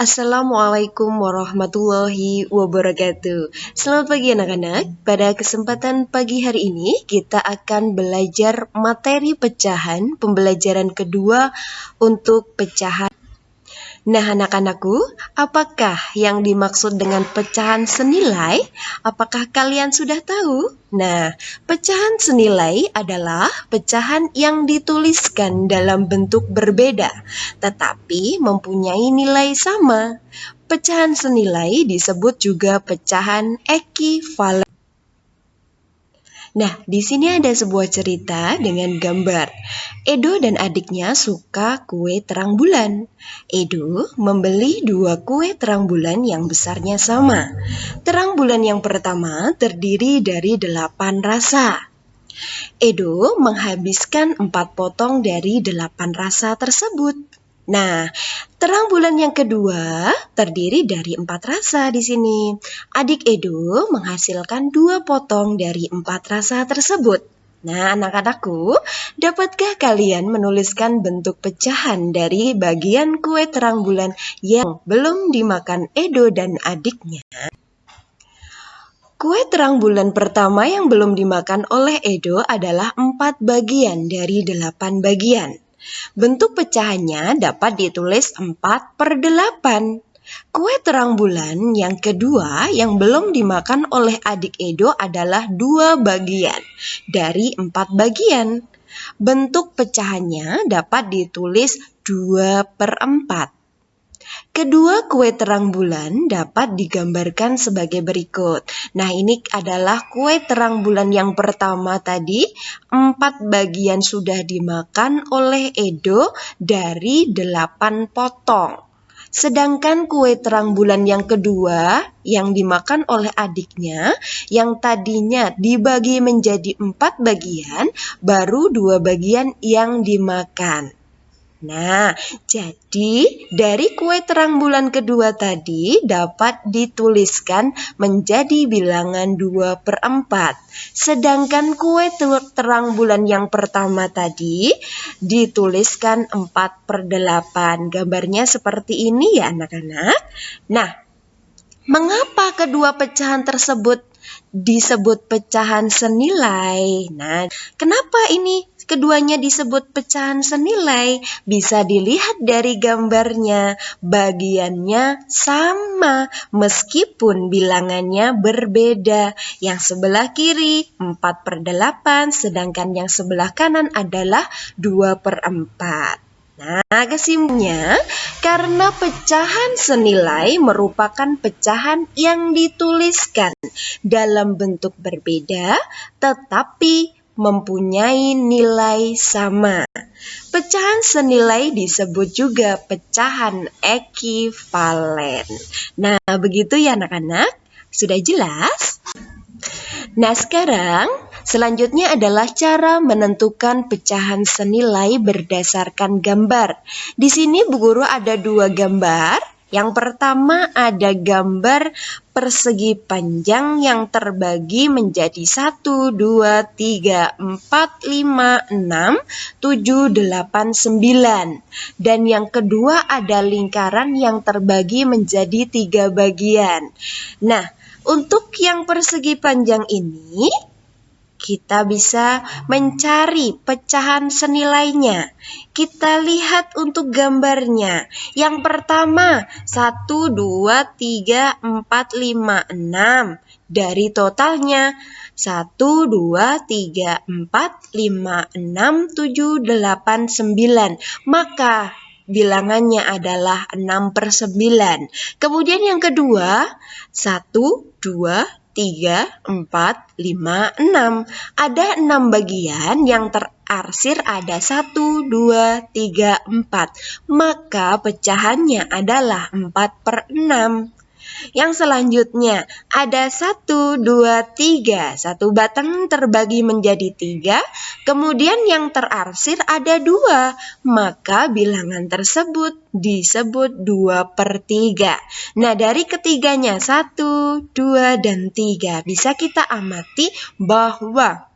Assalamualaikum warahmatullahi wabarakatuh. Selamat pagi anak-anak. Pada kesempatan pagi hari ini kita akan belajar materi pecahan pembelajaran kedua untuk pecahan. Nah anak-anakku, apakah yang dimaksud dengan pecahan senilai? Apakah kalian sudah tahu? Nah, pecahan senilai adalah pecahan yang dituliskan dalam bentuk berbeda, tetapi mempunyai nilai sama. Pecahan senilai disebut juga pecahan ekivalen. Nah, di sini ada sebuah cerita dengan gambar. Edo dan adiknya suka kue terang bulan. Edo membeli 2 kue terang bulan yang besarnya sama. Terang bulan yang pertama terdiri dari 8 rasa. Edo menghabiskan 4 potong dari 8 rasa tersebut. Nah, terang bulan yang kedua terdiri dari 4 rasa di sini. Adik Edo menghasilkan 2 potong dari 4 rasa tersebut. Nah, anak-anakku, dapatkah kalian menuliskan bentuk pecahan dari bagian kue terang bulan yang belum dimakan Edo dan adiknya? Kue terang bulan pertama yang belum dimakan oleh Edo adalah 4 bagian dari 8 bagian. Bentuk pecahannya dapat ditulis 4/8. Kue terang bulan yang kedua yang belum dimakan oleh adik Edo adalah 2 bagian dari 4 bagian. Bentuk pecahannya dapat ditulis 2/4. Kedua kue terang bulan dapat digambarkan sebagai berikut. Nah, ini adalah kue terang bulan yang pertama tadi. 4 bagian sudah dimakan oleh Edo dari 8 potong. Sedangkan kue terang bulan yang kedua yang dimakan oleh adiknya, yang tadinya dibagi menjadi 4 bagian, baru 2 bagian yang dimakan. Nah, jadi dari kue terang bulan kedua tadi dapat dituliskan menjadi bilangan 2/4. Sedangkan kue terang bulan yang pertama tadi dituliskan 4/8. Gambarnya seperti ini ya anak-anak. Nah, mengapa kedua pecahan tersebut disebut pecahan senilai? Nah, kenapa ini keduanya disebut pecahan senilai? Bisa dilihat dari gambarnya, bagiannya sama meskipun bilangannya berbeda. Yang sebelah kiri 4/8, sedangkan yang sebelah kanan adalah 2/4. Nah, kesimpulannya, karena pecahan senilai merupakan pecahan yang dituliskan dalam bentuk berbeda, tetapi mempunyai nilai sama. Pecahan senilai disebut juga pecahan ekivalen. Nah, begitu ya anak-anak? Sudah jelas? Nah, sekarang selanjutnya adalah cara menentukan pecahan senilai berdasarkan gambar. Di sini Bu Guru ada 2 gambar. Yang pertama ada gambar persegi panjang yang terbagi menjadi 1, 2, 3, 4, 5, 6, 7, 8, 9. Dan yang kedua ada lingkaran yang terbagi menjadi 3 bagian. Nah, untuk yang persegi panjang ini, kita bisa mencari pecahan senilainya. Kita lihat untuk gambarnya. Yang pertama, 1, 2, 3, 4, 5, 6. Dari totalnya, 1, 2, 3, 4, 5, 6, 7, 8, 9. Maka bilangannya adalah 6/9. Kemudian yang kedua, 1, 2, 3, 4, 5, 6. Ada 6 bagian yang terarsir ada 1, 2, 3, 4. Maka pecahannya adalah 4/6. Yang selanjutnya ada 1, 2, 3. Satu batang terbagi menjadi 3. Kemudian yang terarsir ada 2. Maka bilangan tersebut disebut 2/3. Nah, dari ketiganya 1, 2, dan 3 bisa kita amati bahwa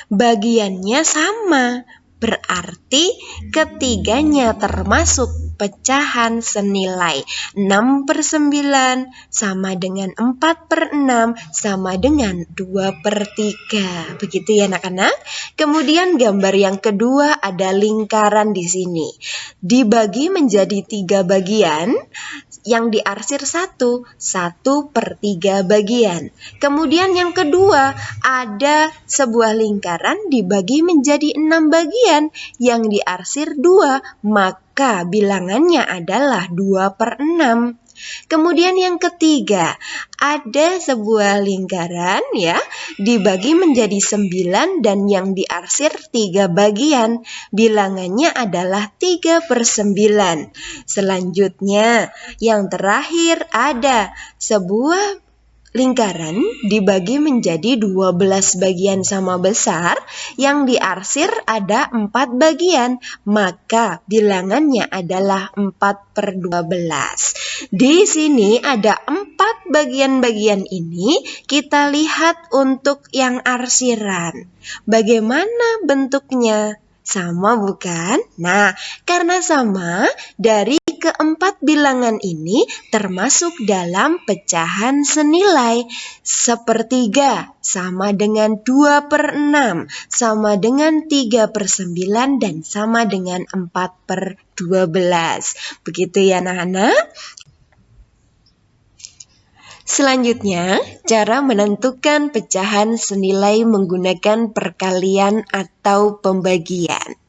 bagiannya sama. Berarti ketiganya termasuk pecahan senilai 6/9 sama dengan 4/6 sama dengan 2/3. Begitu ya anak-anak. Kemudian gambar yang kedua ada lingkaran di sini. Dibagi menjadi 3 bagian, yang diarsir 1/3 bagian. Kemudian yang kedua ada sebuah lingkaran dibagi menjadi 6 bagian, yang diarsir 2, maka bilangannya adalah 2/6. Kemudian yang ketiga, ada sebuah lingkaran ya, dibagi menjadi 9 dan yang diarsir 3 bagian. Bilangannya adalah 3/9. Selanjutnya, yang terakhir ada sebuah lingkaran dibagi menjadi 12 bagian sama besar, yang diarsir ada 4 bagian, maka bilangannya adalah 4/12. Di sini ada 4 bagian-bagian ini, kita lihat untuk yang arsiran. Bagaimana bentuknya? Sama bukan? Nah, karena sama, dari keempat bilangan ini termasuk dalam pecahan senilai. 1/3 sama dengan 2/6, sama dengan 3/9, dan sama dengan 4/12. Begitu ya anak-anak? Selanjutnya, cara menentukan pecahan senilai menggunakan perkalian atau pembagian.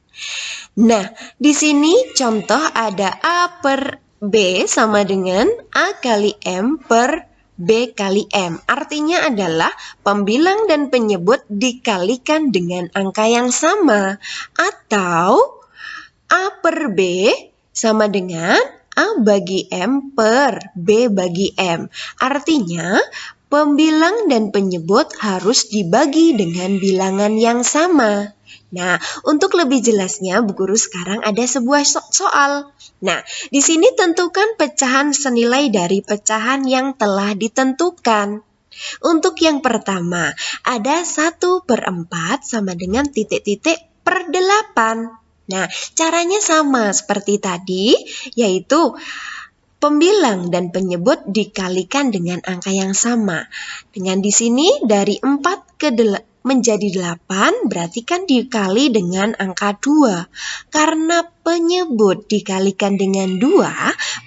Nah, di sini contoh ada A per B sama dengan A kali M per B kali M. Artinya adalah pembilang dan penyebut dikalikan dengan angka yang sama. Atau A per B sama dengan A bagi M per B bagi M. Artinya, pembilang dan penyebut harus dibagi dengan bilangan yang sama. Nah, untuk lebih jelasnya, Bu Guru sekarang ada sebuah soal. Nah, di sini tentukan pecahan senilai dari pecahan yang telah ditentukan. Untuk yang pertama, ada 1/4 sama dengan titik-titik per 8. Nah, caranya sama seperti tadi, yaitu pembilang dan penyebut dikalikan dengan angka yang sama. Dengan di sini dari 4 menjadi 8, berarti kan dikali dengan angka 2. Karena penyebut dikalikan dengan 2,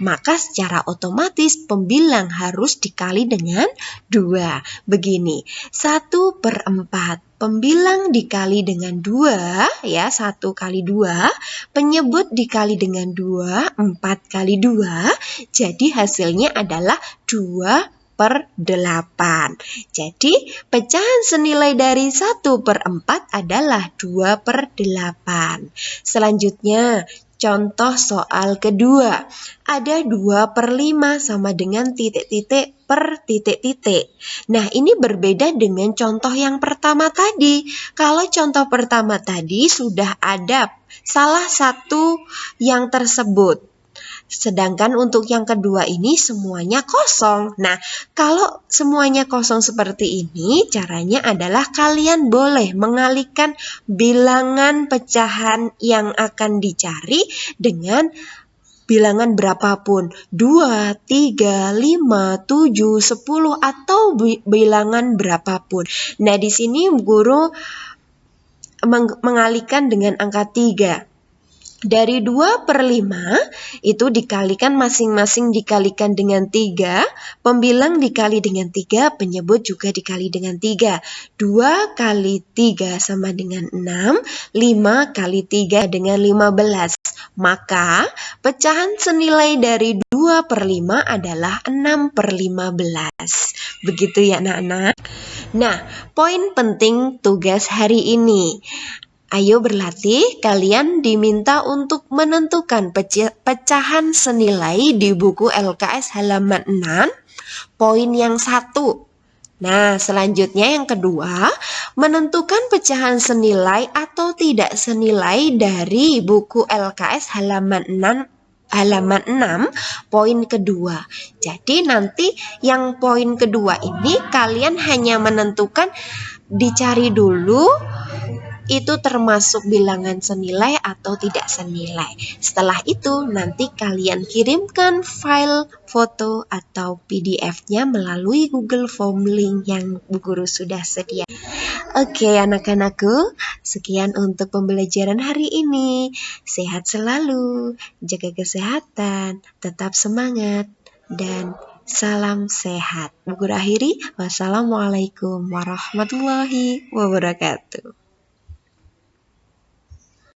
maka secara otomatis pembilang harus dikali dengan 2. Begini, 1/4. Pembilang dikali dengan 2, ya, 1 kali 2. Penyebut dikali dengan 2, 4 kali 2. Jadi hasilnya adalah 2/8. Jadi pecahan senilai dari 1/4 adalah 2/8. Selanjutnya, contoh soal kedua. Ada 2/5 sama dengan titik-titik per titik-titik. Nah, ini berbeda dengan contoh yang pertama tadi. Kalau contoh pertama tadi sudah ada salah satu yang tersebut. Sedangkan untuk yang kedua ini semuanya kosong. Nah, kalau semuanya kosong seperti ini, caranya adalah kalian boleh mengalihkan bilangan pecahan yang akan dicari dengan bilangan berapapun, 2, 3, 5, 7, 10, atau bilangan berapapun. Nah, di sini guru mengalihkan dengan angka 3. Dari 2/5 itu dikalikan masing-masing dikalikan dengan 3, pembilang dikali dengan 3, penyebut juga dikali dengan 3. 2 kali 3 sama dengan 6, 5 kali 3 dengan 15. Maka pecahan senilai dari 2/5 adalah 6/15. Begitu ya anak-anak. Nah, poin penting tugas hari ini. Ayo berlatih, kalian diminta untuk menentukan pecahan senilai di buku LKS halaman 6, poin yang 1. Nah, selanjutnya yang kedua, menentukan pecahan senilai atau tidak senilai dari buku LKS halaman 6, poin kedua. Jadi nanti yang poin kedua ini kalian hanya menentukan, dicari dulu itu termasuk bilangan senilai atau tidak senilai. Setelah itu nanti kalian kirimkan file foto atau PDF-nya melalui Google Form link yang Bu Guru sudah sedia. Oke anak-anakku, sekian untuk pembelajaran hari ini. Sehat selalu, jaga kesehatan, tetap semangat, dan salam sehat. Bu Guru akhiri, wassalamualaikum warahmatullahi wabarakatuh.